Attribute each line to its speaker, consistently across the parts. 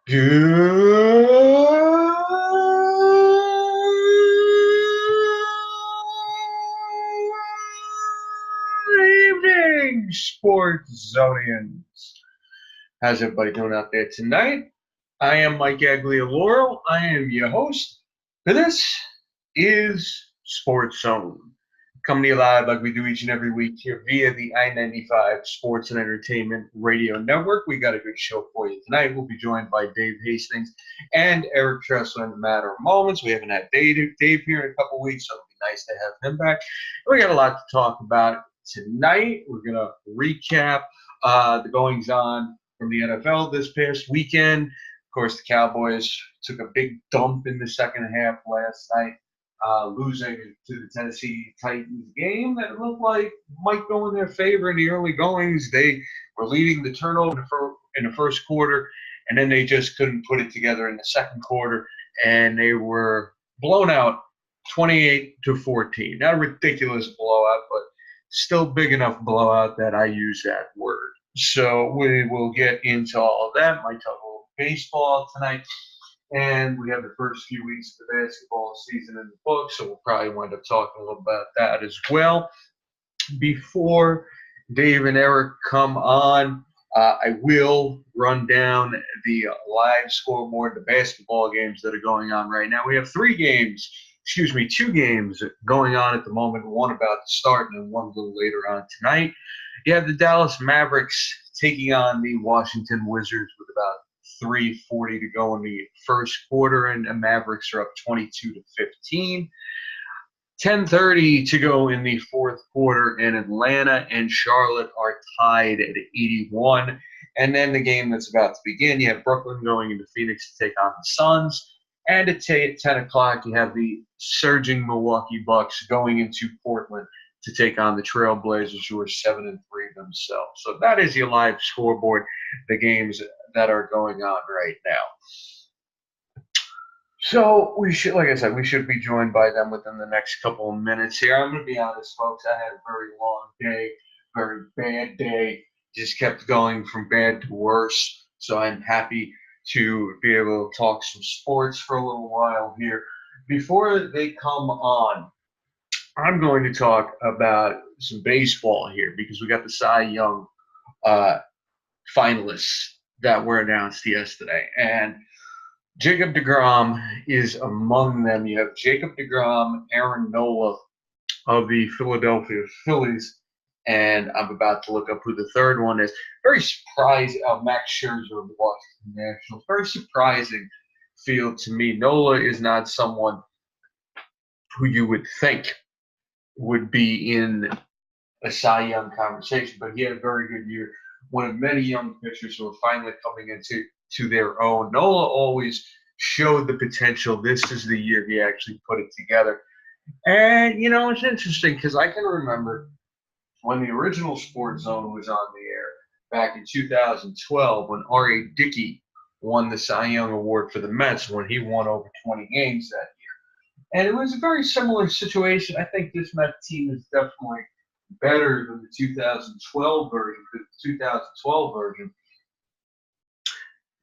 Speaker 1: Good evening, SportsZonians. How's everybody doing out there tonight? I am Mike Laurel. I am your host. This is SportsZone. Coming to you live like we do each and every week here via the I-95 Sports and Entertainment Radio Network. We got a good show for you tonight. We'll be joined by Dave Hastings and Eric Tressler in a matter of moments. We haven't had Dave here in a couple weeks, so it'll be nice to have him back. We got a lot to talk about tonight. We're going to recap the goings-on from the NFL this past weekend. Of course, the Cowboys took a big dump in the second half last night. Losing to the Tennessee Titans game that looked like might go in their favor in the early goings. They were leading the turnover in the first quarter, and then they just couldn't put it together in the second quarter, and they were blown out 28-14. Not a ridiculous blowout, but still big enough blowout that I use that word. So we will get into all of that. Might talk a little baseball tonight. And we have the first few weeks of the basketball season in the book, so we'll probably wind up talking a little about that as well. Before Dave and Eric come on, I will run down the live scoreboard, the basketball games that are going on right now. We have two games going on at the moment, one about to start and then one a little later on tonight. You have the Dallas Mavericks taking on the Washington Wizards with about 3:40 to go in the first quarter, and the Mavericks are up 22-15. 10:30 to go in the fourth quarter, and Atlanta and Charlotte are tied at 81. And then the game that's about to begin, you have Brooklyn going into Phoenix to take on the Suns. And at 10 o'clock, you have the surging Milwaukee Bucks going into Portland to take on the Trailblazers, who are 7-3 themselves. So that is your live scoreboard, the games that are going on right now. So we should, like I said, we should be joined by them within the next couple of minutes here. I'm going to be honest, folks. I had a very long day, very bad day. Just kept going from bad to worse. So I'm happy to be able to talk some sports for a little while here. Before they come on, I'm going to talk about some baseball here because we got the Cy Young finalists that were announced yesterday. And Jacob deGrom is among them. You have Jacob deGrom, Aaron Nola of the Philadelphia Phillies, and I'm about to look up who the third one is. Very surprised, Max Scherzer of the Washington Nationals. Very surprising field to me. Nola is not someone who you would think would be in a Cy Young conversation, but he had a very good year. One of many young pitchers who are finally coming into their own. Nola always showed the potential. This is the year he actually put it together. And, you know, it's interesting because I can remember when the original SportsZone was on the air back in 2012 when R.A. Dickey won the Cy Young Award for the Mets when he won over 20 games that year. And it was a very similar situation. I think this Mets team is definitely better than the 2012 version. The 2012 version,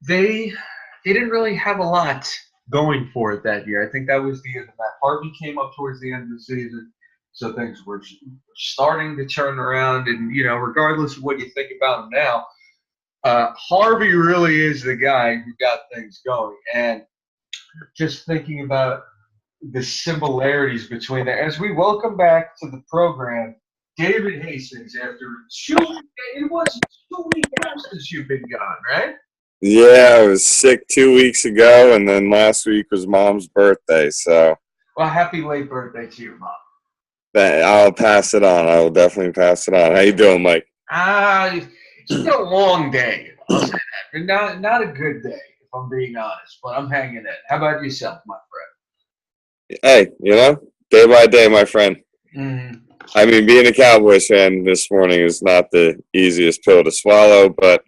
Speaker 1: they didn't really have a lot going for it that year. I think that was the year that Matt Harvey came up towards the end of the season, so things were starting to turn around. And, you know, regardless of what you think about him now, Harvey really is the guy who got things going. And just thinking about the similarities between that, as we welcome back to the program David Hastings after it wasn't 2 weeks since you've been gone, right?
Speaker 2: Yeah, I was sick 2 weeks ago, and then last week was Mom's birthday. So,
Speaker 1: well, happy late birthday to your mom.
Speaker 2: I'll pass it on. I will definitely pass it on. How you doing, Mike?
Speaker 1: It's been a long day. I'll say that. Not a good day, if I'm being honest, but I'm hanging in. How about yourself, my friend?
Speaker 2: Hey, you know, day by day, my friend.
Speaker 1: Mm-hmm.
Speaker 2: I mean, being a Cowboys fan this morning is not the easiest pill to swallow, but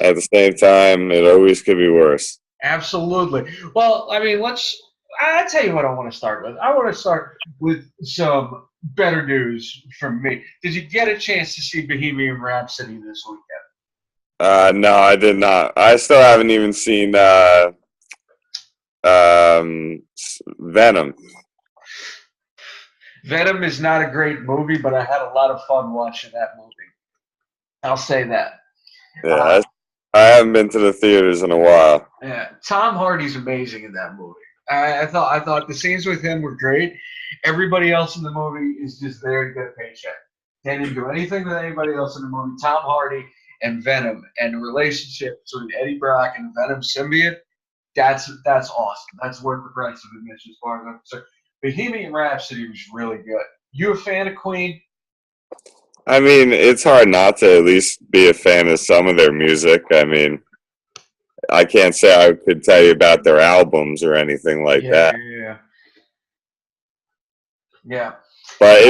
Speaker 2: at the same time, it always could be worse.
Speaker 1: Absolutely. Well, I mean, I'll tell you what I want to start with. I want to start with some better news from me. Did you get a chance to see Bohemian Rhapsody this weekend?
Speaker 2: No, I did not. I still haven't even seen Venom.
Speaker 1: Venom is not a great movie, but I had a lot of fun watching that movie. I'll say that.
Speaker 2: Yeah, I haven't been to the theaters in a while.
Speaker 1: Yeah, Tom Hardy's amazing in that movie. I thought the scenes with him were great. Everybody else in the movie is just there to get a paycheck. They didn't do anything with anybody else in the movie. Tom Hardy and Venom and the relationship between Eddie Brock and the Venom symbiote. That's awesome. That's worth the price of admission as far as I'm concerned. Bohemian Rhapsody was really good. You a fan of Queen?
Speaker 2: I mean, it's hard not to at least be a fan of some of their music. I mean, I can't say I could tell you about their albums or anything like that.
Speaker 1: Yeah.
Speaker 2: But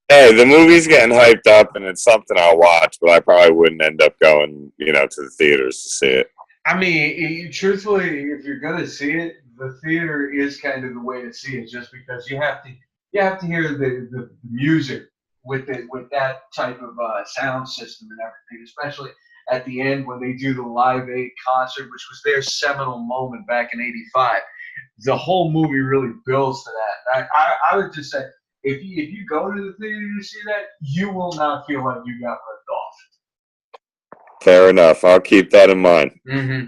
Speaker 2: hey, the movie's getting hyped up, and it's something I'll watch. But I probably wouldn't end up going, to the theaters to see it.
Speaker 1: I mean, truthfully, if you're gonna see it, the theater is kind of the way to see it, just because you have to hear the music with that type of sound system and everything, especially at the end when they do the Live Aid concert, which was their seminal moment back in '85. The whole movie really builds to that. I would just say if you go to the theater to see that, you will not feel like you got ripped off.
Speaker 2: Fair enough. I'll keep that in mind.
Speaker 1: Mm-hmm.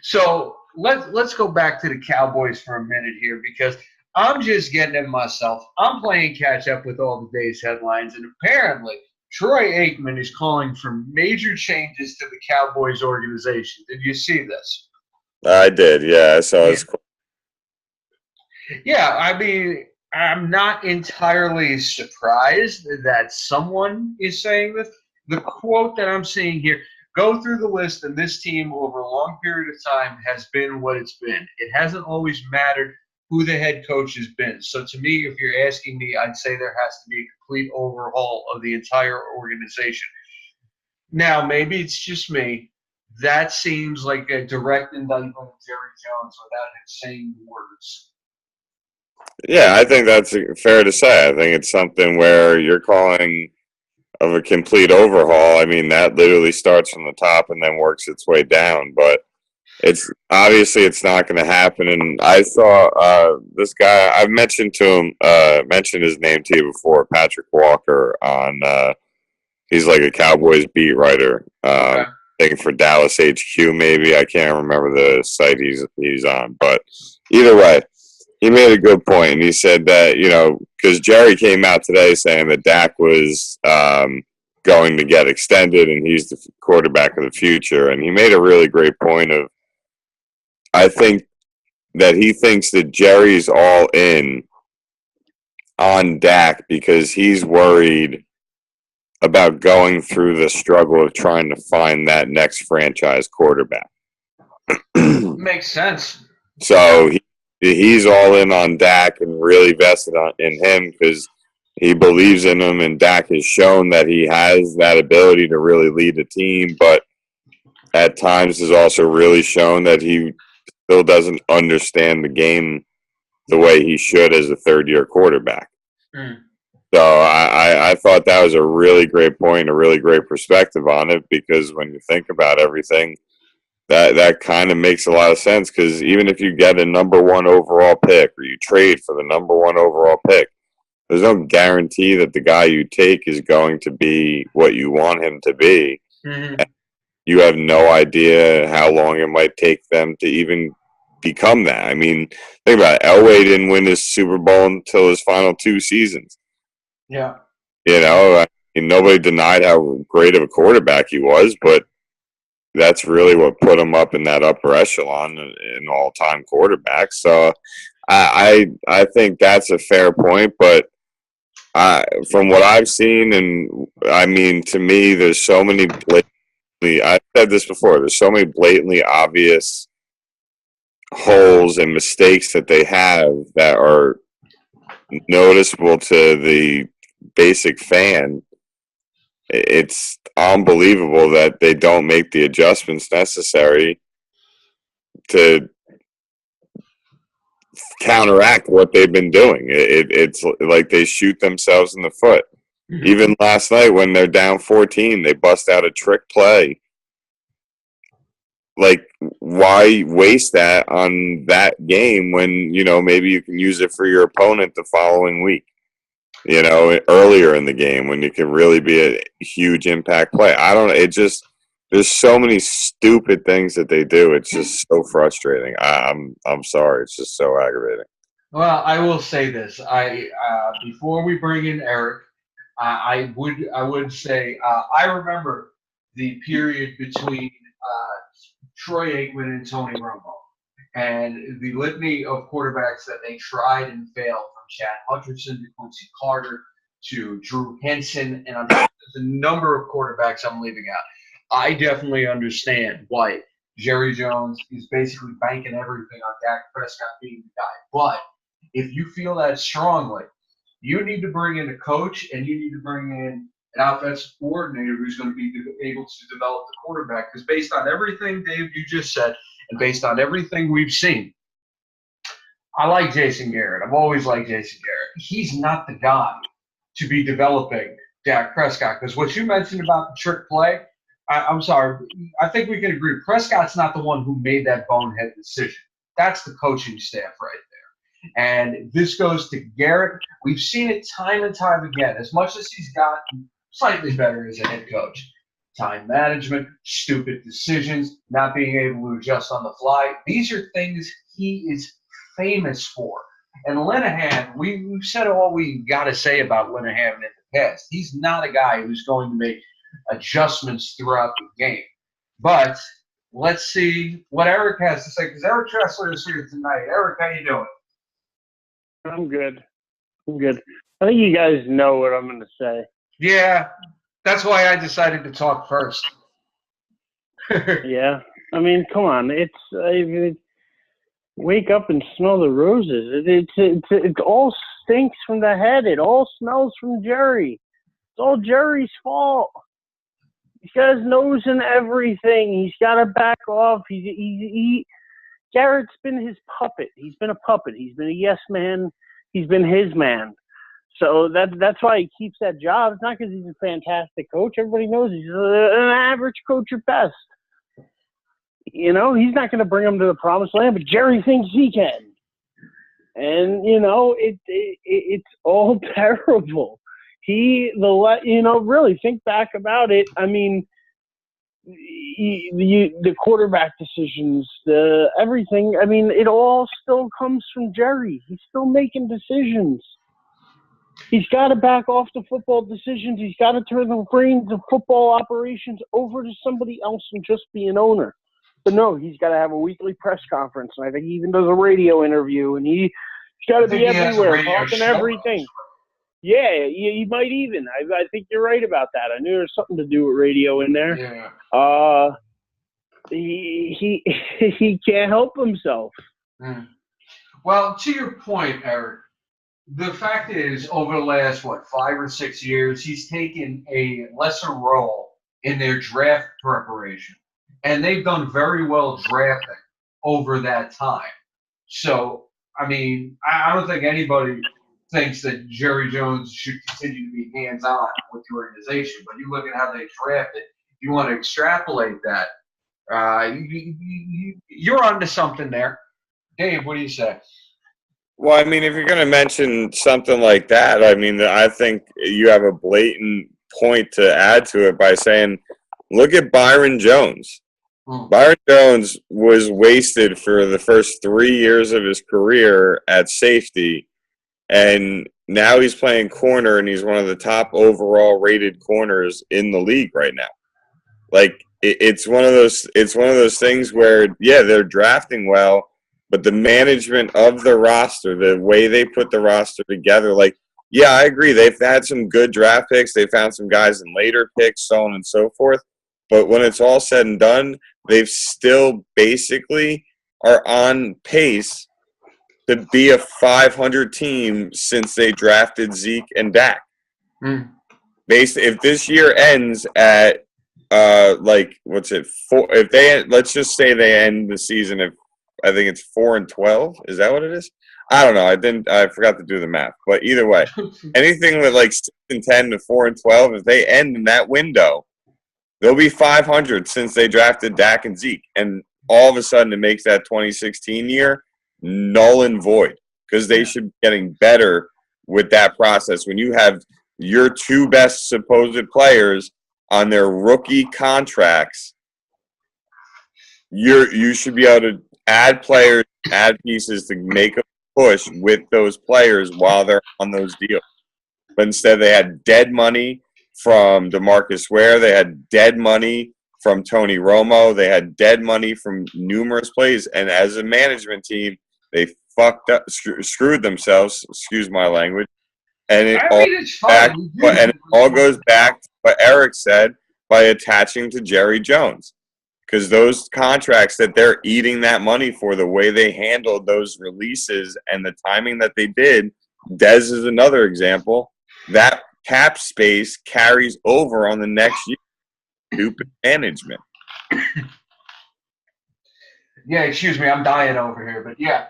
Speaker 1: So let's go back to the Cowboys for a minute here, because I'm just getting it myself. I'm playing catch up with all the day's headlines, and apparently Troy Aikman is calling for major changes to the Cowboys organization. Did you see this?
Speaker 2: I did, yeah. I saw his.
Speaker 1: Yeah, I mean, I'm not entirely surprised that someone is saying this. The quote that I'm seeing here: go through the list, and this team over a long period of time has been what it's been. It hasn't always mattered who the head coach has been. So to me, if you're asking me, I'd say there has to be a complete overhaul of the entire organization. Now, maybe it's just me. That seems like a direct indictment of Jerry Jones without him saying the words.
Speaker 2: Yeah, I think that's fair to say. I think it's something where you're calling of a complete overhaul. I mean, that literally starts from the top and then works its way down. But it's obviously it's not going to happen. And I saw this guy. I've mentioned his name to you before, Patrick Walker. He's like a Cowboys beat writer.
Speaker 1: Okay.
Speaker 2: I think for Dallas HQ, maybe. I can't remember the site he's on, but either way, he made a good point, and he said that because Jerry came out today saying that Dak was going to get extended, and he's the quarterback of the future, and he made a really great point of, I think that he thinks that Jerry's all in on Dak because he's worried about going through the struggle of trying to find that next franchise quarterback.
Speaker 1: Makes sense.
Speaker 2: So he's all in on Dak and really vested in him because he believes in him, and Dak has shown that he has that ability to really lead a team, but at times has also really shown that he still doesn't understand the game the way he should as a third-year quarterback. So I thought that was a really great point, a really great perspective on it, because when you think about everything, that kind of makes a lot of sense, because even if you get a number one overall pick or you trade for the number one overall pick, there's no guarantee that the guy you take is going to be what you want him to be.
Speaker 1: Mm-hmm.
Speaker 2: You have no idea how long it might take them to even become that. I mean, think about it. Elway didn't win his Super Bowl until his final 2 seasons.
Speaker 1: Yeah.
Speaker 2: I mean, nobody denied how great of a quarterback he was, but that's really what put him up in that upper echelon in all-time quarterbacks. So I think that's a fair point, but from what I've seen, and I mean, to me, there's so many I've said this before, there's so many blatantly obvious holes and mistakes that they have that are noticeable to the basic fan. It's unbelievable that they don't make the adjustments necessary to counteract what they've been doing. It's like they shoot themselves in the foot. Mm-hmm. Even last night when they're down 14, they bust out a trick play like, why waste that on that game when, maybe you can use it for your opponent the following week, earlier in the game when it could really be a huge impact play. I don't know. There's so many stupid things that they do. It's just so frustrating. I'm sorry. It's just so aggravating.
Speaker 1: Well, I will say this. Before we bring in Eric, I would say I remember the period between Troy Aikman and Tony Romo, and the litany of quarterbacks that they tried and failed, from Chad Hutcherson to Quincy Carter to Drew Henson, and there's a number of quarterbacks I'm leaving out. I definitely understand why Jerry Jones is basically banking everything on Dak Prescott being the guy. But if you feel that strongly, you need to bring in a coach and you need to bring in an offensive coordinator who's going to be able to develop the quarterback. Because based on everything, Dave, you just said, and based on everything we've seen, I like Jason Garrett. I've always liked Jason Garrett. He's not the guy to be developing Dak Prescott. Because what you mentioned about the trick play, I'm sorry, I think we can agree. Prescott's not the one who made that bonehead decision. That's the coaching staff right there. And this goes to Garrett. We've seen it time and time again. As much as he's gotten slightly better as a head coach, time management, stupid decisions, not being able to adjust on the fly, these are things he is famous for. And Linehan, we've said all we got to say about Linehan in the past. He's not a guy who's going to make adjustments throughout the game. But let's see what Eric has to say, because Eric Tressler is here tonight. Eric, how you doing?
Speaker 3: I'm good. I think you guys know what I'm going to say.
Speaker 1: Yeah, that's why I decided to talk first.
Speaker 3: Yeah. I mean, come on. Wake up and smell the roses. It all stinks from the head. It all smells from Jerry. It's all Jerry's fault. He's got his nose in everything. He's got to back off. Garrett's been his puppet. He's been a puppet. He's been a yes man. He's been his man. So that's why he keeps that job. It's not because he's a fantastic coach. Everybody knows he's an average coach at best. He's not going to bring him to the promised land, but Jerry thinks he can. And, it's all terrible. Really think back about it. I mean, the quarterback decisions, everything. I mean, it all still comes from Jerry. He's still making decisions. He's got to back off the football decisions. He's got to turn the reins of football operations over to somebody else and just be an owner. But no, he's got to have a weekly press conference, and I think he even does a radio interview, and he's got to be everywhere, talking everything. Yeah, he might even. I think you're right about that. I knew there was something to do with radio in there.
Speaker 1: Yeah.
Speaker 3: He can't help himself.
Speaker 1: Well, to your point, Eric, the fact is, over the last, 5 or 6 years, he's taken a lesser role in their draft preparation. And they've done very well drafting over that time. So, I mean, I don't think anybody thinks that Jerry Jones should continue to be hands-on with the organization. But you look at how they drafted, you want to extrapolate that. You're onto something there. Dave, what do you say?
Speaker 2: Well, I mean, if you're going to mention something like that, I mean, I think you have a blatant point to add to it by saying, look at Byron Jones. Byron Jones was wasted for the first 3 years of his career at safety, and now he's playing corner, and he's one of the top overall rated corners in the league right now. Like, it's one of those things where, yeah, they're drafting well, but the management of the roster, the way they put the roster together, like, yeah, I agree. They've had some good draft picks. They found some guys in later picks, so on and so forth. But when it's all said and done, they've still basically are on pace to be a 500 team since they drafted Zeke and Dak. If this year ends at what's it? 4? If let's just say they end the season at, I think it's 4-12. Is that what it is? I don't know. I forgot to do the math. But either way, anything with 6-10 to 4-12, if they end in that window, they'll be 500 since they drafted Dak and Zeke. And all of a sudden it makes that 2016 year null and void because they should be getting better with that process. When you have your two best supposed players on their rookie contracts, you should be able to add players, add pieces to make a push with those players while they're on those deals. But instead, they had dead money from DeMarcus Ware. They had dead money from Tony Romo. They had dead money from numerous plays. And as a management team, they fucked up, screwed themselves. Excuse my language. And it all goes back to what Eric said by attaching to Jerry Jones. Because those contracts that they're eating that money for, the way they handled those releases and the timing that they did, Dez is another example. That cap space carries over on the next year. Stupid management.
Speaker 1: Yeah, excuse me, I'm dying over here, but yeah,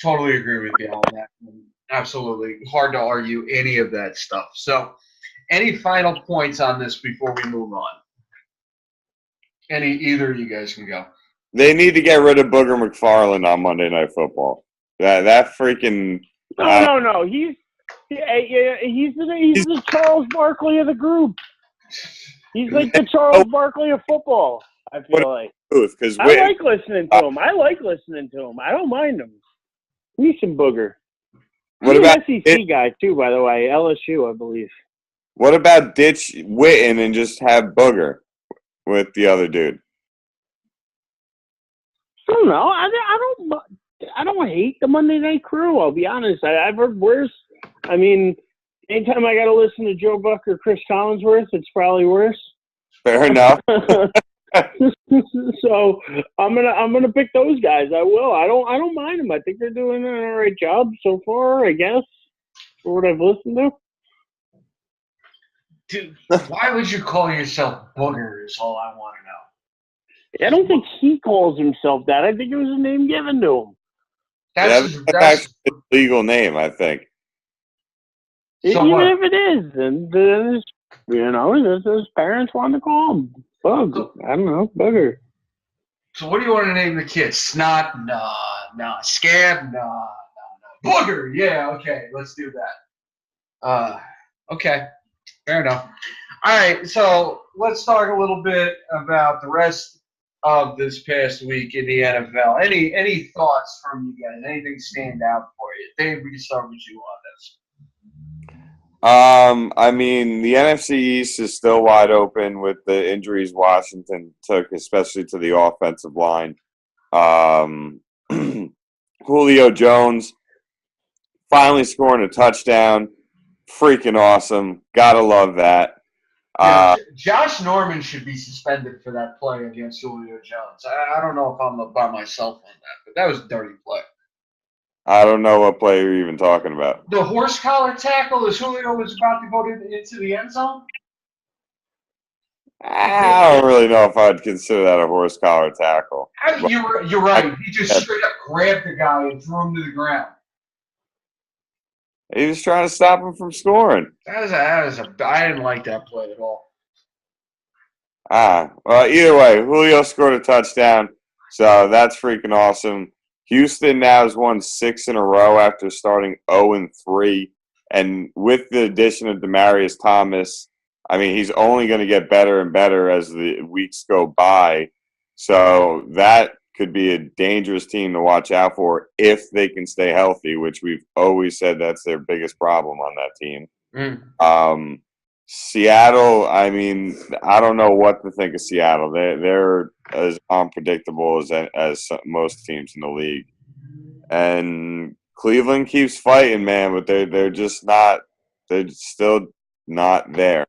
Speaker 1: totally agree with you on that. Absolutely, hard to argue any of that stuff. So, any final points on this before we move on? Either of you guys can go.
Speaker 2: They need to get rid of Booger McFarland on Monday Night Football. That freaking
Speaker 3: no. He's the Charles Barkley of the group. He's like the Charles Barkley of football. I feel like. I like listening to him. I don't mind him. He's some Booger. He's an SEC guy too, by the way. LSU, I believe.
Speaker 2: What about ditch Witten and just have Booger with the other dude?
Speaker 3: I don't know. I don't hate the Monday Night Crew. I'll be honest. I've heard worse. I mean, anytime I got to listen to Joe Buck or Chris Collinsworth, it's probably worse.
Speaker 2: Fair enough.
Speaker 3: So I'm gonna pick those guys. I will. I don't mind them. I think they're doing an all right job so far, I guess, for what I've listened to.
Speaker 1: Dude, why would you call yourself Booger is all I want to know.
Speaker 3: I don't think he calls himself that. I think it was a name given to him.
Speaker 2: That's actually his legal name, I think.
Speaker 3: Even if it is, and his parents wanted to call him Bug. I don't know, Booger.
Speaker 1: So what do you want to name the kid? Snot? Nah. Scab? Nah. Booger? Yeah, okay, let's do that. Okay, fair enough. All right, so let's talk a little bit about the rest of this past week in the NFL. Any thoughts from you guys? Anything stand out for you? Dave, we can start with you on this.
Speaker 2: I mean, the NFC East is still wide open with the injuries Washington took, especially to the offensive line. Julio Jones finally scoring a touchdown. Freaking awesome. Gotta love that.
Speaker 1: Josh Norman should be suspended for that play against Julio Jones. I don't know if I'm by myself on that, but that was a dirty play.
Speaker 2: I don't know what play you're even talking about.
Speaker 1: The horse collar tackle as Julio was about to go into the end zone?
Speaker 2: I don't really know if I'd consider that a horse collar tackle.
Speaker 1: You're right. He just straight up grabbed the guy and threw him to the ground.
Speaker 2: He was trying to stop him from scoring.
Speaker 1: I didn't like that play at all.
Speaker 2: Well, either way, Julio scored a touchdown, so that's freaking awesome. Houston now has won 6 in a row after starting 0-3, and with the addition of Demaryius Thomas, I mean, he's only going to get better and better as the weeks go by. So that could be a dangerous team to watch out for if they can stay healthy, which we've always said that's their biggest problem on that team. Seattle, I mean, I don't know what to think of Seattle. They're as unpredictable as most teams in the league. And Cleveland keeps fighting, man, but they're just not – they're still not there.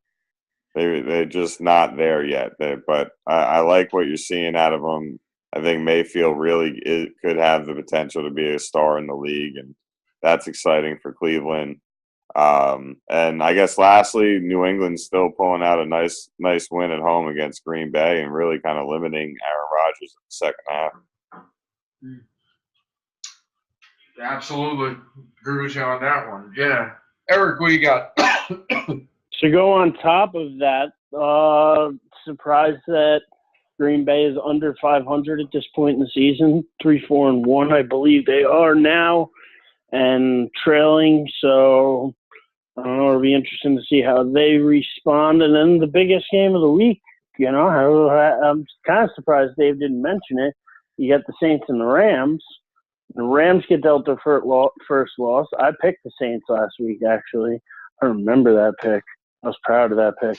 Speaker 2: They're just not there yet. But I like what you're seeing out of them. I think Mayfield really could have the potential to be a star in the league, and that's exciting for Cleveland. And I guess lastly, New England's still pulling out a nice win at home against Green Bay and really kind of limiting Aaron Rodgers in the second half.
Speaker 1: Absolutely. Agree with you on that one. Yeah. Eric, what do you got?
Speaker 3: To go on top of that, surprised that Green Bay is under 500 at this point in the season, 3-4-1, I believe they are now, and trailing. So I don't know. It'll be interesting to see how they respond. And then the biggest game of the week, I'm kind of surprised Dave didn't mention it. You got the Saints and the Rams. The Rams get dealt their first loss. I picked the Saints last week, actually. I remember that pick. I was proud of that pick.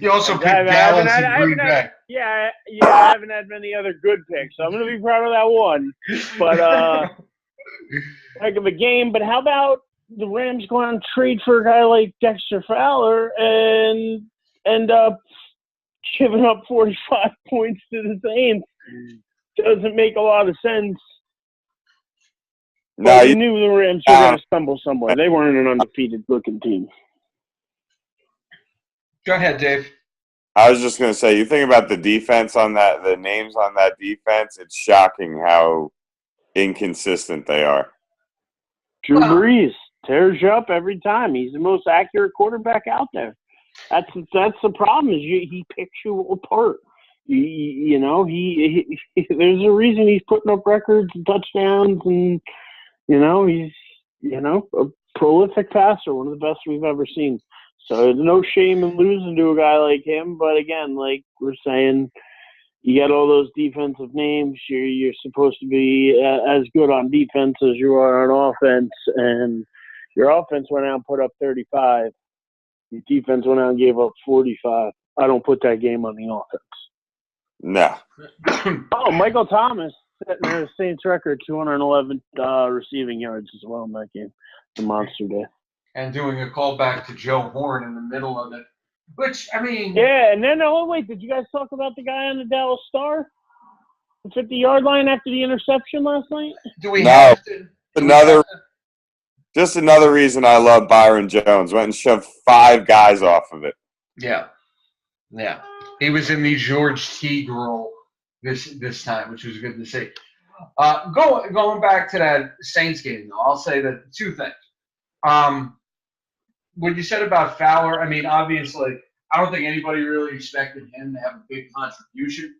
Speaker 1: You also picked Dallas and Green Bay.
Speaker 3: I haven't had many other good picks, so I'm going to be proud of that one. But heck of a game. But how about the Rams go out and trade for a guy like Dexter Fowler and end up giving up 45 points to the Saints? Doesn't make a lot of sense. No, you knew the Rams were going to stumble somewhere. They weren't an undefeated-looking team.
Speaker 1: Go ahead, Dave.
Speaker 2: I was just going to say, you think about the defense on that, the names on that defense, it's shocking how inconsistent they are.
Speaker 3: Drew Brees tears you up every time. He's the most accurate quarterback out there. That's the problem, is he picks you apart. There's a reason he's putting up records and touchdowns, and he's a prolific passer, one of the best we've ever seen. So there's no shame in losing to a guy like him. But again, like we're saying, you got all those defensive names. You're supposed to be as good on defense as you are on offense, and your offense went out and put up 35. Your defense went out and gave up 45. I don't put that game on the offense.
Speaker 2: No.
Speaker 3: Michael Thomas setting the Saints record, 211 receiving yards as well in that game. The monster day.
Speaker 1: And doing a callback to Joe Horn in the middle of it. Which, I mean...
Speaker 3: Yeah, and then, wait, did you guys talk about the guy on the Dallas Star? The 50-yard line after the interception last night?
Speaker 1: Do we have to?
Speaker 2: Just another reason I love Byron Jones. Went and shoved 5 guys off of it.
Speaker 1: Yeah. Yeah. He was in the George Teague role this time, which was good to see. Going back to that Saints game, though, I'll say that 2 things. What you said about Fowler, I mean, obviously, I don't think anybody really expected him to have a big contribution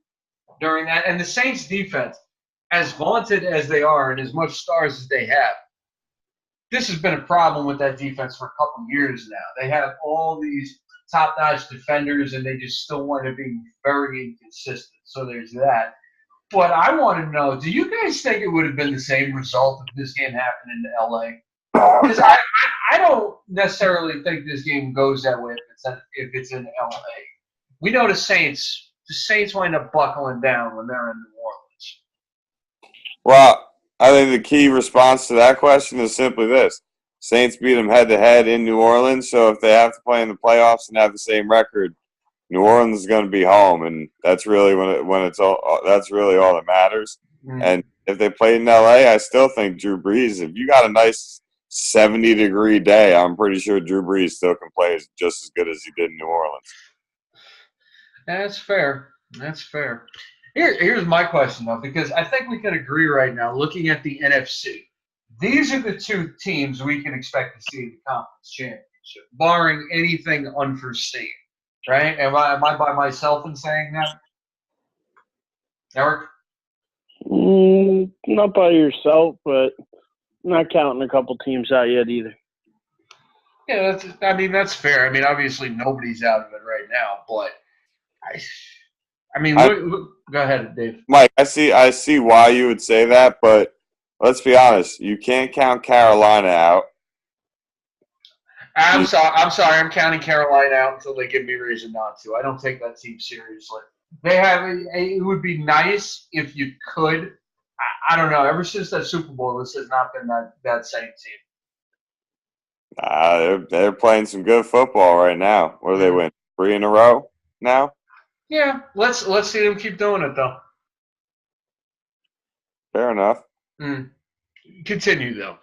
Speaker 1: during that. And the Saints defense, as vaunted as they are and as much stars as they have, this has been a problem with that defense for a couple of years now. They have all these top-notch defenders, and they just still want to be very inconsistent. So there's that. But I want to know, do you guys think it would have been the same result if this game happened in L.A.? Because I don't necessarily think this game goes that way if it's in L.A. We know the Saints wind up buckling down when they're in New Orleans.
Speaker 2: Well, I think the key response to that question is simply this. Saints beat them head-to-head in New Orleans, so if they have to play in the playoffs and have the same record, New Orleans is going to be home, and that's really that's really all that matters. Mm-hmm. And if they played in L.A., I still think Drew Brees, if you got a nice 70-degree day, I'm pretty sure Drew Brees still can play just as good as he did in New Orleans.
Speaker 1: That's fair. That's fair. Here's my question, though, because I think we can agree right now, looking at the NFC, these are the 2 teams we can expect to see in the conference championship, barring anything unforeseen, right? Am I by myself in saying that? Eric?
Speaker 3: Not by yourself, but not counting a couple teams out yet either.
Speaker 1: Yeah, that's fair. I mean, obviously nobody's out of it right now, but go ahead, Dave.
Speaker 2: Mike, I see why you would say that, but let's be honest. You can't count Carolina out.
Speaker 1: I'm sorry. I'm counting Carolina out until they give me a reason not to. I don't take that team seriously. It would be nice if you could. I don't know. Ever since that Super Bowl, this has not been that same team.
Speaker 2: They're playing some good football right now. What do they win? 3 in a row now?
Speaker 1: Yeah. Let's see them keep doing it, though.
Speaker 2: Fair enough.
Speaker 1: Continue, though.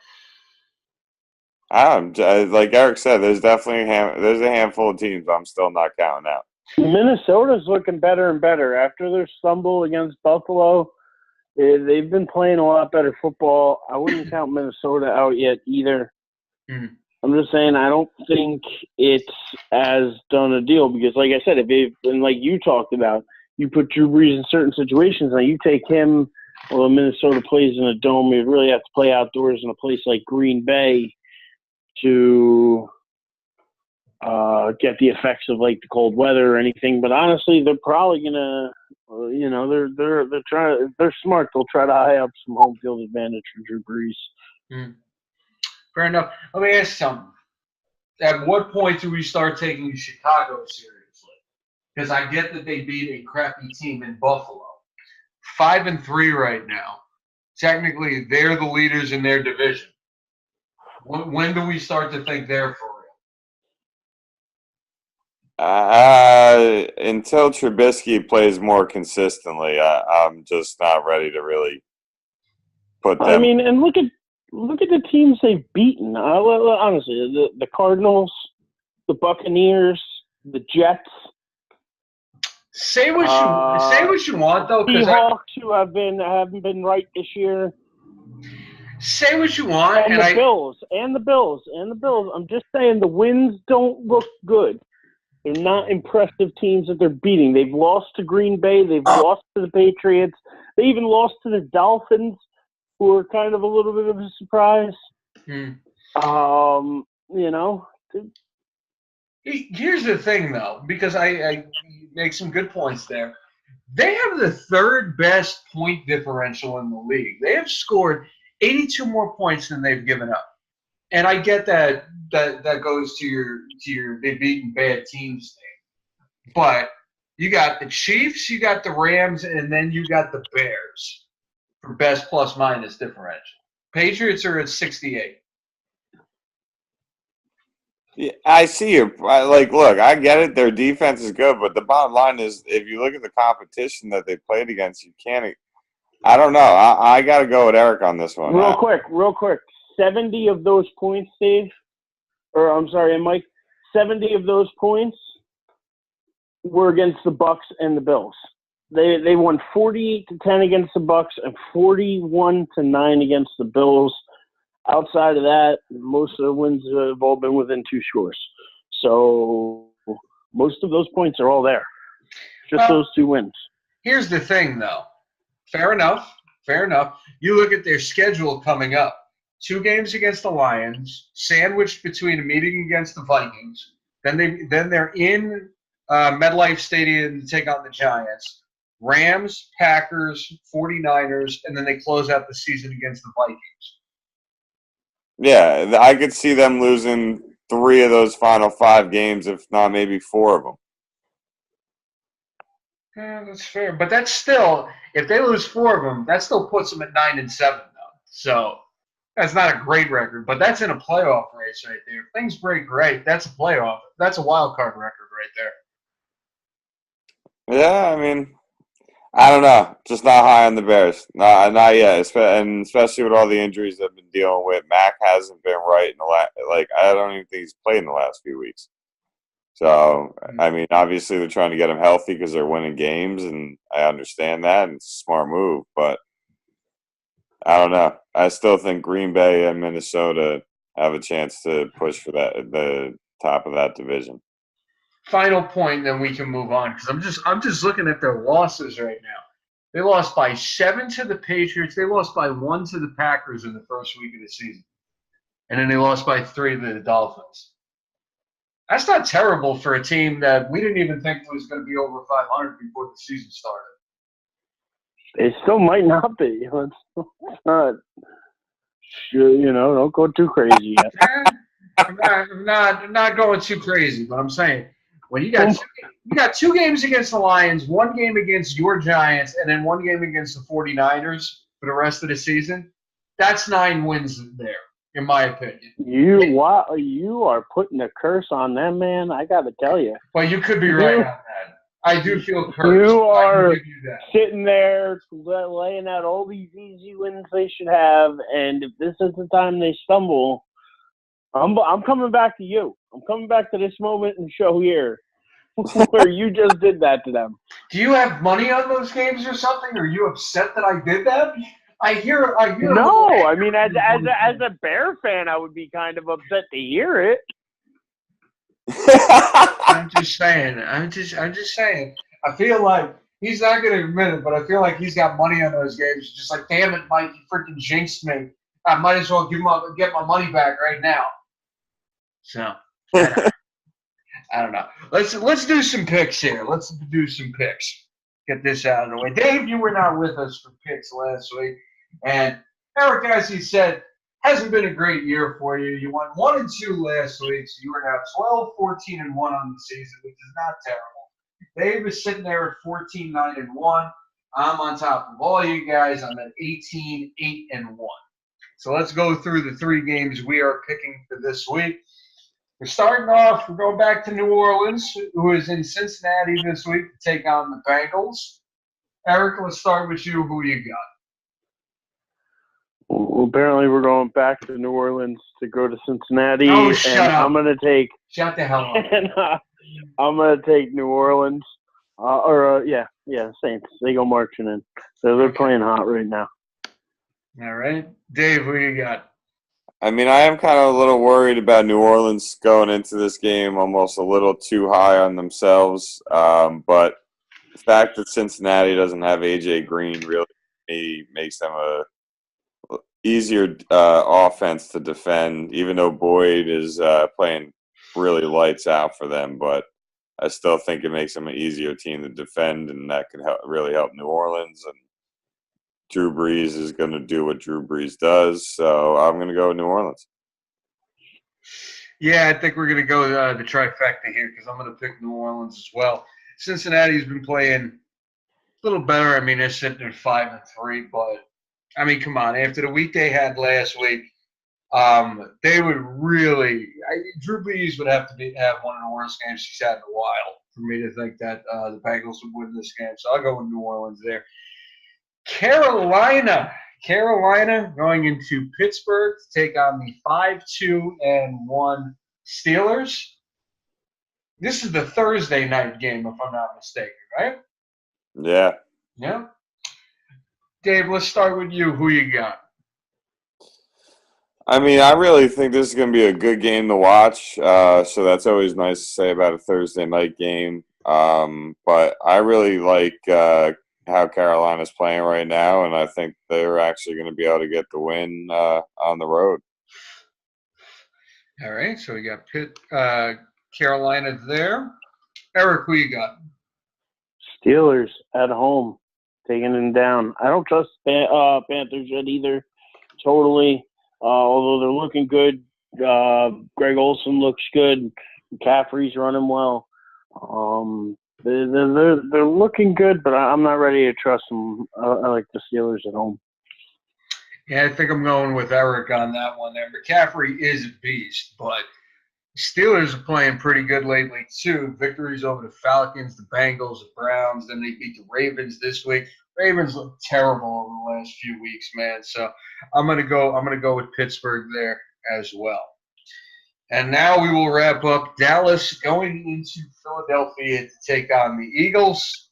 Speaker 2: Like Eric said, there's definitely there's a handful of teams I'm still not counting out.
Speaker 3: Minnesota's looking better and better. After their stumble against Buffalo, they've been playing a lot better football. I wouldn't count Minnesota out yet either. I'm just saying I don't think it's as done a deal because, like I said, and like you talked about, you put Drew Brees in certain situations. Now you take him. Well, Minnesota plays in a dome. You really have to play outdoors in a place like Green Bay to get the effects of like the cold weather or anything. But honestly, they're probably gonna, they're smart. They'll try to high up some home field advantage for Drew Brees.
Speaker 1: Fair enough. Let me ask you something. At what point do we start taking Chicago seriously? Because I get that they beat a crappy team in Buffalo. 5-3 right now. Technically, they're the leaders in their division. When do we start to think they're for
Speaker 2: real? Until Trubisky plays more consistently, I'm just not ready to really put them.
Speaker 3: I mean, and look at the teams they've beaten. Honestly, the Cardinals, the Buccaneers, the Jets.
Speaker 1: Say what you want though,
Speaker 3: because Seahawks who haven't been right this year.
Speaker 1: Say what you want,
Speaker 3: and the Bills. I'm just saying the wins don't look good. They're not impressive teams that they're beating. They've lost to Green Bay. They've lost to the Patriots. They even lost to the Dolphins, who are kind of a little bit of a surprise.
Speaker 1: Here's the thing, though, because I make some good points there. They have the third best point differential in the league. They have scored 82 more points than they've given up. And I get that goes to your they've beaten bad teams thing. But you got the Chiefs, you got the Rams, and then you got the Bears for best plus minus differential. Patriots are at 68.
Speaker 2: Yeah, I see you. Look, I get it. Their defense is good, but the bottom line is, if you look at the competition that they played against, you can't. I don't know. I got to go with Eric on this one.
Speaker 3: Real quick. 70 of those points, Dave, or I'm sorry, Mike. 70 of those points were against the Bucs and the Bills. They won 48-10 against the Bucs and 41-9 against the Bills. Outside of that, most of the wins have all been within 2 scores. So most of those points are all there. Just those 2 wins.
Speaker 1: Here's the thing, though. Fair enough. You look at their schedule coming up. 2 games against the Lions, sandwiched between a meeting against the Vikings. Then they're in MetLife Stadium to take on the Giants. Rams, Packers, 49ers, and then they close out the season against the Vikings.
Speaker 2: Yeah, I could see them losing 3 of those final 5 games, if not maybe 4 of them.
Speaker 1: Yeah, that's fair. But that's still, if they lose 4 of them, that still puts them at 9-7, though. So that's not a great record, but that's in a playoff race right there. If things break right, that's a playoff. That's a wild card record right
Speaker 2: there. Yeah, I mean, I don't know. Just not high on the Bears. Not yet. And especially with all the injuries they've been dealing with. Mac hasn't been right in the last. I don't even think he's played in the last few weeks. So, I mean, obviously they're trying to get him healthy because they're winning games, and I understand that, and it's a smart move. But I don't know. I still think Green Bay and Minnesota have a chance to push for the top of that division.
Speaker 1: Final point, then we can move on, because I'm just looking at their losses right now. They lost by 7 to the Patriots. They lost by 1 to the Packers in the first week of the season, and then they lost by 3 to the Dolphins. That's not terrible for a team that we didn't even think was going to be over 500 before the season started.
Speaker 3: It still might not be. It's not. Don't go too crazy yet.
Speaker 1: I'm not going too crazy, but I'm saying when you got 2 games against the Lions, 1 game against your Giants, and then 1 game against the 49ers for the rest of the season, that's 9 wins there, in my opinion.
Speaker 3: You are putting a curse on them, man. I got to tell you.
Speaker 1: Well, you could be right on that. I do feel cursed.
Speaker 3: You are sitting there laying out all these easy wins they should have, and if this is the time they stumble, I'm coming back to you. I'm coming back to this moment in the show here where you just did that to them.
Speaker 1: Do you have money on those games or something? Are you upset that I did that? I hear.
Speaker 3: No, I mean, as a Bear fan, I would be kind of upset to hear it.
Speaker 1: I'm just saying. I'm just saying. I feel like he's not going to admit it, but I feel like he's got money on those games. Just like, damn it, Mike, you freaking jinxed me. I might as well get my money back right now. So I don't know. Let's do some picks here. Let's do some picks. Get this out of the way. Dave, you were not with us for picks last week, and Eric, as he said, hasn't been a great year for you. You won 1-2 last week, so you are now 12, 14-1 on the season, which is not terrible. Dave is sitting there at 14-9-1. I'm on top of all you guys. I'm at 18-8-1. So let's go through the 3 games we are picking for this week. We're starting off, we're going back to New Orleans, who is in Cincinnati this week to take on the Bengals. Eric, let's start with you. Who you got?
Speaker 3: Well, apparently we're going back to New Orleans to go to Cincinnati.
Speaker 1: Oh, shut up.
Speaker 3: I'm going to take...
Speaker 1: Shut the hell up.
Speaker 3: And, I'm going to take New Orleans. Saints. They go marching in. So they're playing hot right now.
Speaker 1: All right. Dave, who you got?
Speaker 2: I mean, I am kind of a little worried about New Orleans going into this game almost a little too high on themselves. But the fact that Cincinnati doesn't have A.J. Green really makes them a easier offense to defend, even though Boyd is playing really lights out for them. But I still think it makes them an easier team to defend, and that could really help New Orleans. And Drew Brees is going to do what Drew Brees does, so I'm going to go with New Orleans.
Speaker 1: Yeah, I think we're going to go the trifecta here because I'm going to pick New Orleans as well. Cincinnati's been playing a little better. I mean, they're sitting at 5-3, but I mean, come on. After the week they had last week, they would really Drew Brees would have to have one of the worst games he's had in a while for me to think that the Bengals would win this game. So I'll go with New Orleans there. Carolina going into Pittsburgh to take on the 5-2-1 Steelers. This is the Thursday night game, if I'm not mistaken, right?
Speaker 2: Yeah.
Speaker 1: Yeah. Dave, let's start with you. Who you got?
Speaker 2: I mean, I really think this is going to be a good game to watch. So that's always nice to say about a Thursday night game. But I really like how Carolina's playing right now, and I think they're actually going to be able to get the win on the road.
Speaker 1: All right, so we got Carolina there. Eric, who you got?
Speaker 3: Steelers at home, taking them down. I don't trust Panthers yet either, totally. Although they're looking good. Greg Olsen looks good. McCaffrey's running well. They're looking good, but I'm not ready to trust them. I like the Steelers at home.
Speaker 1: Yeah, I think I'm going with Eric on that one there. McCaffrey is a beast, but Steelers are playing pretty good lately too. Victories over the Falcons, the Bengals, the Browns. Then they beat the Ravens this week. Ravens look terrible over the last few weeks, man. So I'm gonna go with Pittsburgh there as well. And now we will wrap up Dallas going into Philadelphia to take on the Eagles.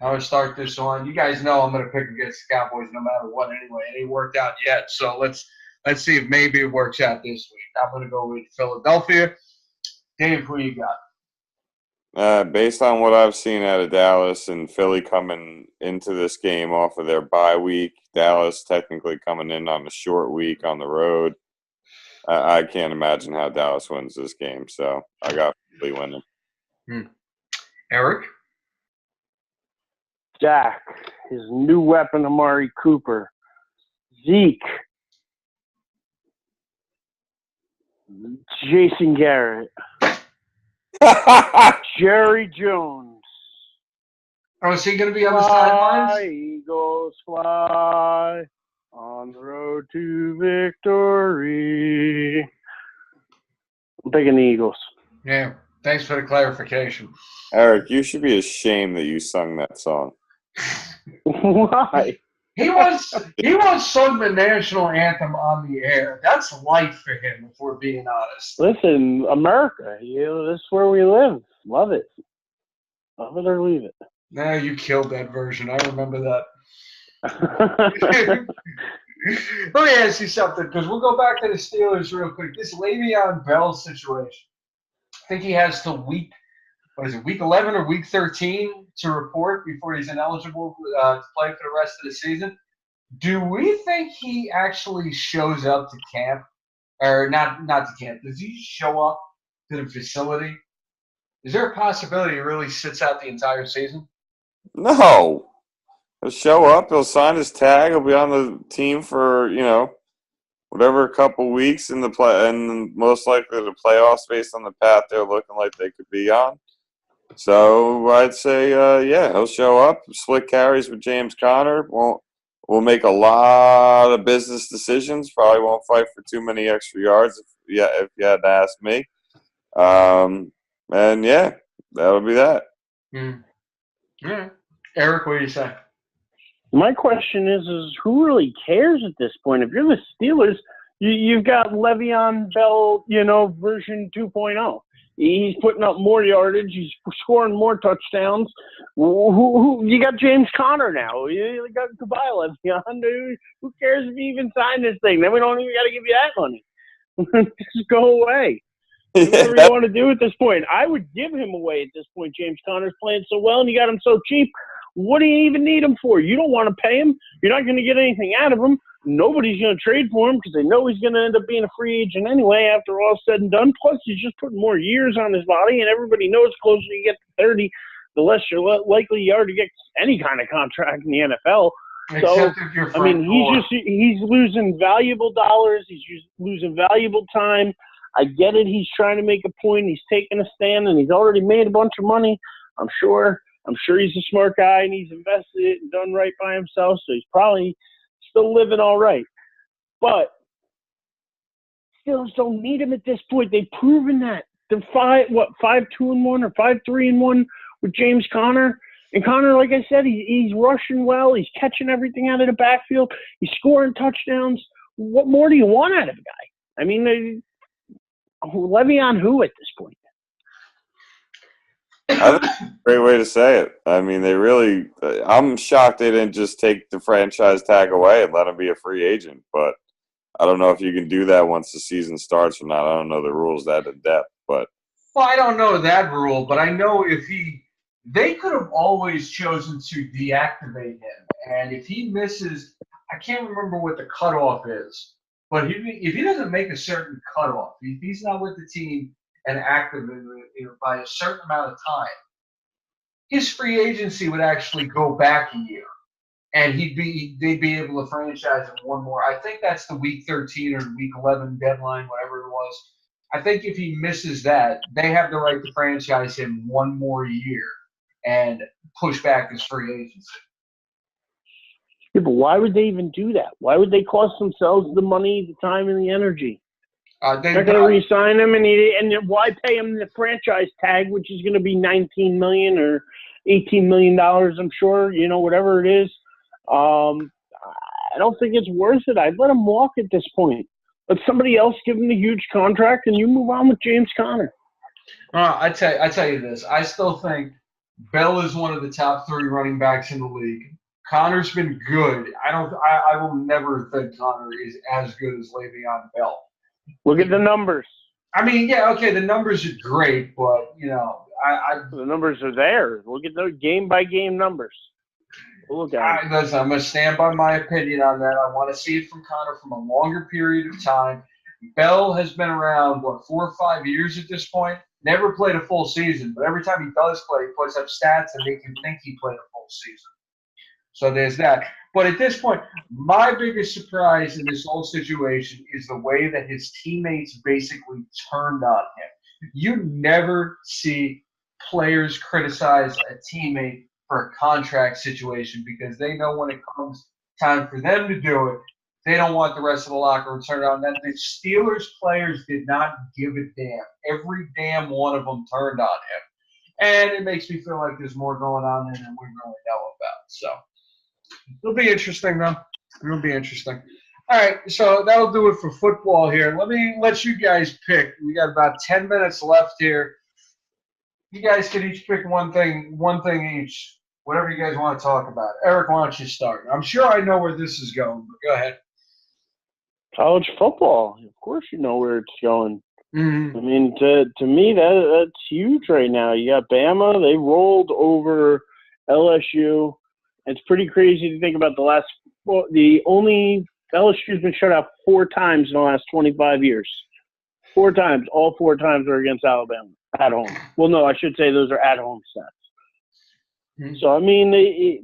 Speaker 1: I'm going to start this one. You guys know I'm going to pick against the Cowboys no matter what anyway. It ain't worked out yet. So let's see if maybe it works out this week. I'm going to go with Philadelphia. Dave, who you got?
Speaker 2: Based on what I've seen out of Dallas and Philly coming into this game off of their bye week, Dallas technically coming in on a short week on the road, I can't imagine how Dallas wins this game. So I got Philly winning.
Speaker 1: Eric?
Speaker 3: Dak, his new weapon, Amari Cooper. Zeke. Jason Garrett. Jerry Jones.
Speaker 1: Oh, is he going to be on the sidelines?
Speaker 3: Eagles fly on the road to victory. I'm picking the Eagles.
Speaker 1: Yeah. Thanks for the clarification.
Speaker 2: Eric, you should be ashamed that you sung that song.
Speaker 3: Why?
Speaker 1: He once sung the national anthem on the air. That's life for him, if we're being honest.
Speaker 3: Listen, America, this is where we live. Love it. Love it or leave it.
Speaker 1: Nah, you killed that version. I remember that. Let me ask you something, because we'll go back to the Steelers real quick. This Le'Veon Bell situation, I think he has till week 11 or week 13 to report before he's ineligible to play for the rest of the season. Do we think he actually shows up to camp? Or not to camp. Does he show up to the facility? Is there a possibility he really sits out the entire season?
Speaker 2: No. He'll show up. He'll sign his tag. He'll be on the team for, whatever couple weeks in the play, and most likely the playoffs based on the path they're looking like they could be on. So I'd say, he'll show up, split carries with James Conner. We'll make a lot of business decisions. Probably won't fight for too many extra yards if you had to ask me. That'll be that.
Speaker 1: Yeah. Eric, what do you say?
Speaker 3: My question is who really cares at this point? If you're the Steelers, you've got Le'Veon Bell, version 2.0. He's putting up more yardage. He's scoring more touchdowns. You got James Conner now. You got goodbye, Le'Veon. Who cares if you even sign this thing? Then we don't even got to give you that money. Just go away. Do whatever you want to do at this point. I would give him away at this point. James Conner's playing so well, and you got him so cheap. What do you even need him for? You don't want to pay him. You're not going to get anything out of him. Nobody's going to trade for him because they know he's going to end up being a free agent anyway after all's said and done. Plus, he's just putting more years on his body, and everybody knows the closer you get to 30, the less you're likely you are to get any kind of contract in the NFL.
Speaker 1: Except if you're
Speaker 3: he's losing valuable dollars. He's losing valuable time. I get it. He's trying to make a point. He's taking a stand, and he's already made a bunch of money. I'm sure he's a smart guy, and he's invested it and done right by himself, so he's probably still living all right. But Steelers don't need him at this point. They've proven that. They're 5-2-1 or 5-3-1 with James Conner. And Conner, like I said, he's rushing well. He's catching everything out of the backfield. He's scoring touchdowns. What more do you want out of a guy? I mean, Le'Veon who at this point?
Speaker 2: I think that's a great way to say it. I mean, I'm shocked they didn't just take the franchise tag away and let him be a free agent. But I don't know if you can do that once the season starts or not. I don't know the rules that in depth. But
Speaker 1: Well, I don't know that rule, but I know they could have always chosen to deactivate him. And if he misses, I can't remember what the cutoff is, but if he doesn't make a certain cutoff, if he's not with the team and active by a certain amount of time, his free agency would actually go back a year, and they'd be able to franchise him one more. I think that's the week 13 or week 11 deadline, whatever it was. I think if he misses that, they have the right to franchise him one more year and push back his free agency.
Speaker 3: Yeah, but why would they even do that? Why would they cost themselves the money, the time, and the energy? They're going to re-sign him, and why pay him the franchise tag, which is going to be $19 million or $18 million, I'm sure, whatever it is. I don't think it's worth it. I'd let him walk at this point. Let somebody else give him the huge contract, and you move on with James Conner.
Speaker 1: I tell you this. I still think Bell is one of the top 3 running backs in the league. Conner's been good. I will never think Conner is as good as Le'Veon Bell.
Speaker 3: Look at the numbers.
Speaker 1: I mean, yeah, okay, the numbers are great, but
Speaker 3: the numbers are there. Look at the game-by-game numbers. Look at it.
Speaker 1: Listen, I'm going to stand by my opinion on that. I want to see it from Conner from a longer period of time. Bell has been around, 4 or 5 years at this point. Never played a full season, but every time he does play, he puts up stats and make you think he played a full season. So there's that. But at this point, my biggest surprise in this whole situation is the way that his teammates basically turned on him. You never see players criticize a teammate for a contract situation because they know when it comes time for them to do it, they don't want the rest of the locker room turned on. That the Steelers players did not give a damn. Every damn one of them turned on him. And it makes me feel like there's more going on there than we really know about. So it'll be interesting, though. It'll be interesting. All right, so that'll do it for football here. Let me let you guys pick. We got about 10 minutes left here. You guys can each pick one thing each. whatever you guys want to talk about. Eric, why don't you start? I'm sure I know where this is going, but go ahead.
Speaker 3: College football. Of course you know where it's going.
Speaker 1: Mm-hmm.
Speaker 3: I mean, to me, that's huge right now. You got Bama. They rolled over LSU. It's pretty crazy to think about the only LSU's been shut out 4 times in the last 25 years. 4 times. All 4 times are against Alabama at home. Well, no, I should say those are at-home stats. Mm-hmm. So, I mean,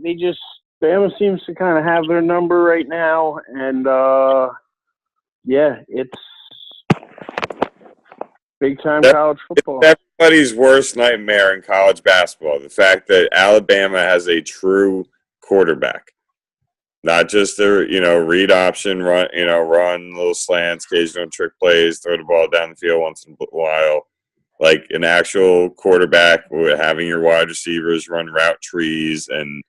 Speaker 3: they just – Bama seems to kind of have their number right now. And, yeah, it's big-time college football.
Speaker 2: It's everybody's worst nightmare in college basketball, the fact that Alabama has a true quarterback. Not just their, read option, run little slants, occasional trick plays, throw the ball down the field once in a while. Like an actual quarterback with having your wide receivers run route trees. And,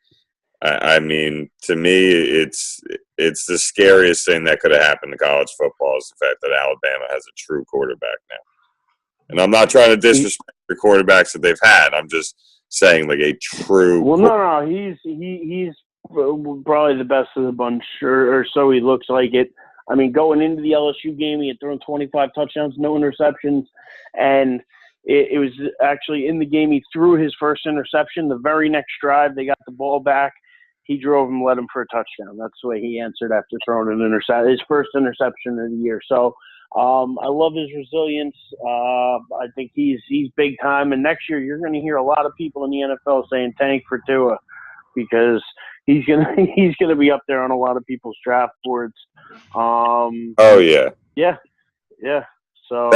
Speaker 2: I mean, to me, it's the scariest thing that could have happened to college football is the fact that Alabama has a true quarterback now. And I'm not trying to disrespect the quarterbacks that they've had. I'm just saying, like, a true.
Speaker 3: Well, no, he's probably the best of the bunch, or so he looks like it. I mean, going into the LSU game, he had thrown 25 touchdowns, no interceptions, and it was actually in the game he threw his first interception. The very next drive, they got the ball back. He drove and led him for a touchdown. That's the way he answered after throwing his first interception of the year. So I love his resilience. I think he's big time. And next year, you're going to hear a lot of people in the NFL saying tank for Tua because he's gonna be up there on a lot of people's draft boards.
Speaker 2: Oh yeah.
Speaker 3: Yeah. So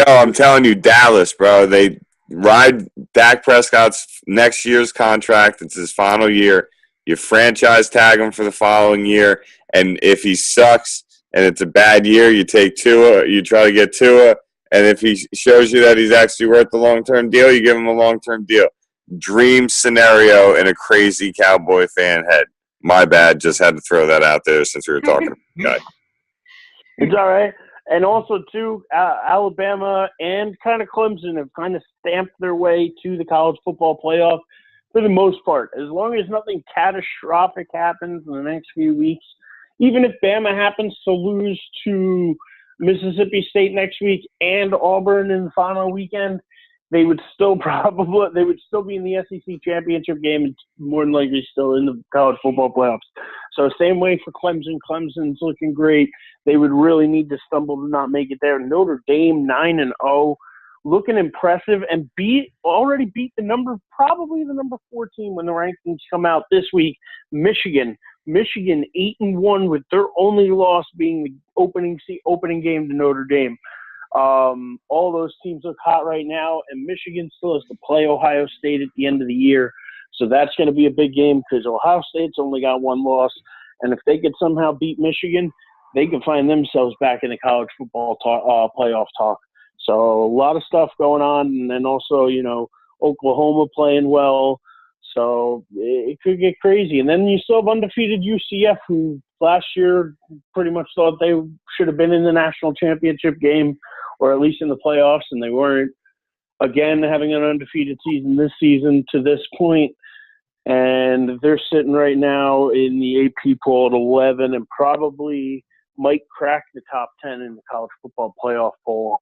Speaker 2: I'm telling you, Dallas, bro. They ride Dak Prescott's next year's contract. It's his final year. You franchise tag him for the following year, and if he sucks and it's a bad year, you take Tua. You try to get Tua, and if he shows you that he's actually worth the long-term deal, you give him a long-term deal. Dream scenario in a crazy Cowboy fan head. My bad. Just had to throw that out there since we were talking about the guy.
Speaker 3: It's all right. And also, too, Alabama and kind of Clemson have kind of stamped their way to the college football playoff for the most part. As long as nothing catastrophic happens in the next few weeks, even if Bama happens to lose to Mississippi State next week and Auburn in the final weekend, they would still be in the SEC championship game and more than likely still in the college football playoffs. So same way for Clemson. Clemson's looking great. They would really need to stumble to not make it there. Notre Dame 9-0, looking impressive and already beat probably the number 14 when the rankings come out this week. Michigan 8-1 with their only loss being the opening game to Notre Dame. All those teams look hot right now, and Michigan still has to play Ohio State at the end of the year. So that's going to be a big game because Ohio State's only got 1 loss. And if they could somehow beat Michigan, they can find themselves back in the college football playoff talk. So a lot of stuff going on. And then also, Oklahoma playing well. So it could get crazy. And then you still have undefeated UCF, who last year pretty much thought they should have been in the national championship game or at least in the playoffs, and they weren't. Again, having an undefeated season this season to this point, and they're sitting right now in the AP poll at 11 and probably might crack the top 10 in the college football playoff poll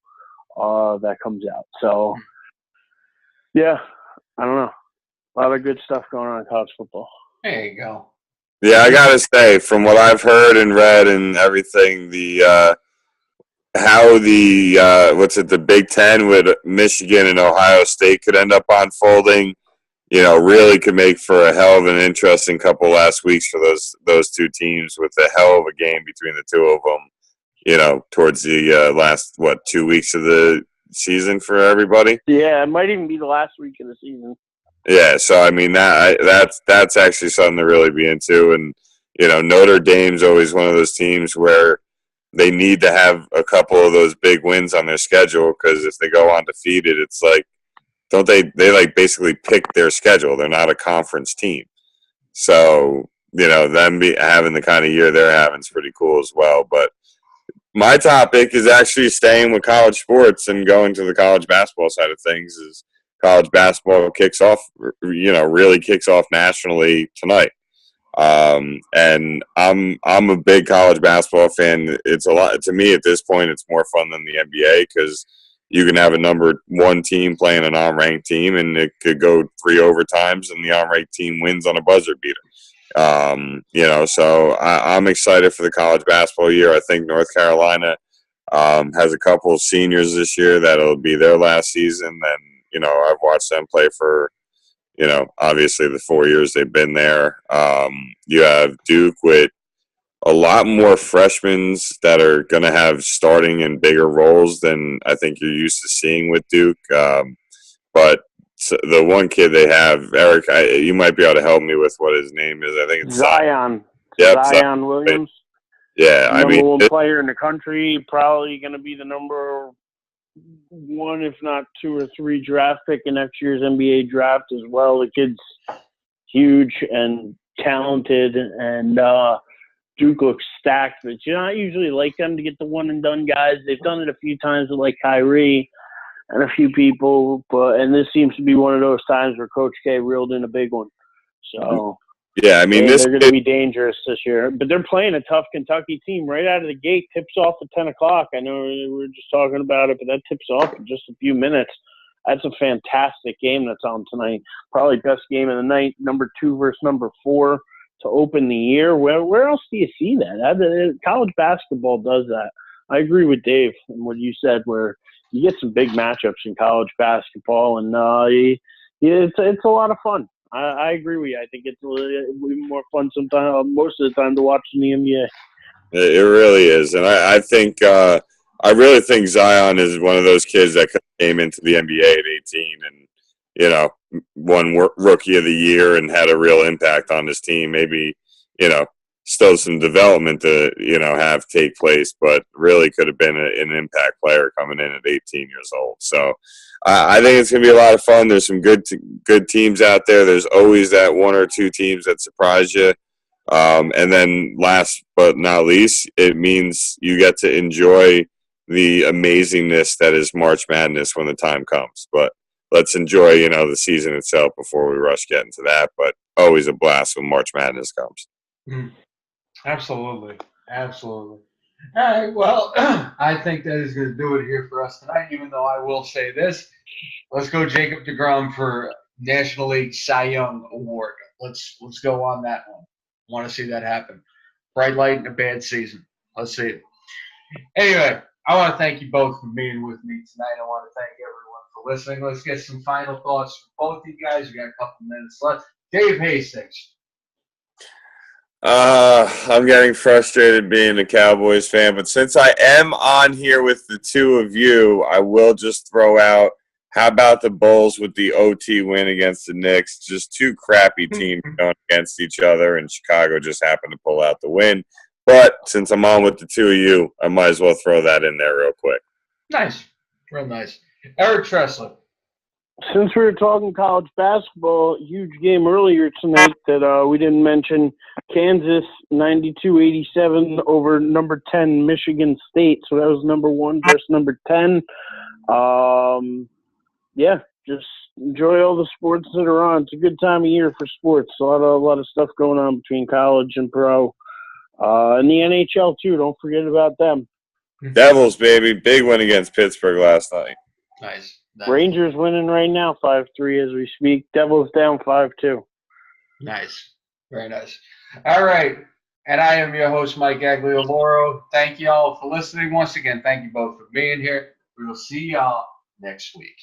Speaker 3: that comes out. So, yeah, I don't know. A lot of good stuff going on in college football.
Speaker 1: There you go.
Speaker 2: Yeah, I gotta say, from what I've heard and read and everything, the Big Ten with Michigan and Ohio State could end up unfolding, really could make for a hell of an interesting couple last weeks for those two teams with a hell of a game between the two of them, towards the last, 2 weeks of the season for everybody?
Speaker 3: Yeah, it might even be the last week of the season.
Speaker 2: Yeah, so I mean that's actually something to really be into, and Notre Dame's always one of those teams where they need to have a couple of those big wins on their schedule because if they go undefeated, it's like don't they like basically pick their schedule? They're not a conference team, so them having the kind of year they're having is pretty cool as well. But my topic is actually staying with college sports and going to the college basketball side of things is college basketball kicks off, really kicks off nationally tonight. And I'm a big college basketball fan. It's a lot to me at this point. It's more fun than the NBA because you can have a number one team playing a non-ranked team, and it could go 3 overtimes, and the non-ranked team wins on a buzzer beater. So I'm excited for the college basketball year. I think North Carolina has a couple of seniors this year that'll be their last season, and I've watched them play for obviously the 4 years they've been there. You have Duke with a lot more freshmen that are going to have starting and bigger roles than I think you're used to seeing with Duke. But the one kid they have, Eric, you might be able to help me with what his name is. I think it's
Speaker 3: Zion.
Speaker 2: Yep,
Speaker 3: Zion Williams.
Speaker 2: Yeah,
Speaker 3: number one player in the country, probably going to be the number 1, if not 2 or 3 draft pick in next year's NBA draft as well. The kid's huge and talented, and Duke looks stacked, but you not usually like them to get the one and done guys. They've done it a few times with like Kyrie and a few people, and this seems to be one of those times where Coach K reeled in a big one. So
Speaker 2: yeah, I mean,
Speaker 3: they're going to be dangerous this year, but they're playing a tough Kentucky team right out of the gate. Tips off at 10 o'clock. I know we were just talking about it, but that tips off in just a few minutes. That's a fantastic game that's on tonight. Probably best game of the night. Number 2 versus number 4 to open the year. Where else do you see that? College basketball does that. I agree with Dave and what you said, where you get some big matchups in college basketball, and it's a lot of fun. I agree with you. I think it's even more fun sometimes, most of the time, to watch in the NBA.
Speaker 2: It really is, and I think I really think Zion is one of those kids that came into the NBA at 18 and won Rookie of the Year and had a real impact on his team. Maybe still some development to have take place, but really could have been an impact player coming in at 18 years old. So I think it's going to be a lot of fun. There's some good teams out there. There's always that 1 or 2 teams that surprise you. And then last but not least, it means you get to enjoy the amazingness that is March Madness when the time comes. But let's enjoy, the season itself before we rush get into that. But always a blast when March Madness comes.
Speaker 1: Absolutely. All right, well, I think that is going to do it here for us tonight, even though I will say this. Let's go Jacob deGrom for National League Cy Young Award. Let's go on that one. Want to see that happen. Bright light in a bad season. Let's see it. Anyway, I want to thank you both for being with me tonight. I want to thank everyone for listening. Let's get some final thoughts from both of you guys. We got a couple minutes left. Dave Hastings.
Speaker 2: I'm getting frustrated being a Cowboys fan, but since I am on here with the 2 of you, I will just throw out, how about the Bulls with the OT win against the Knicks? Just 2 crappy teams going against each other, and Chicago just happened to pull out the win. But since I'm on with the 2 of you, I might as well throw that in there real quick.
Speaker 1: Nice. Real nice. Eric Tressler.
Speaker 3: Since we were talking college basketball, huge game earlier tonight that we didn't mention. Kansas 92-87 over number 10 Michigan State. So that was number 1 versus number 10. Just enjoy all the sports that are on. It's a good time of year for sports. A lot of stuff going on between college and pro. And the NHL too. Don't forget about them.
Speaker 2: Devils, baby, big win against Pittsburgh last night.
Speaker 1: Nice.
Speaker 3: Rangers winning right now, 5-3 as we speak. Devils down 5-2.
Speaker 1: Nice. Very nice. All right. And I am your host, Mike Aglioloro. Thank you all for listening. Once again, thank you both for being here. We will see y'all next week.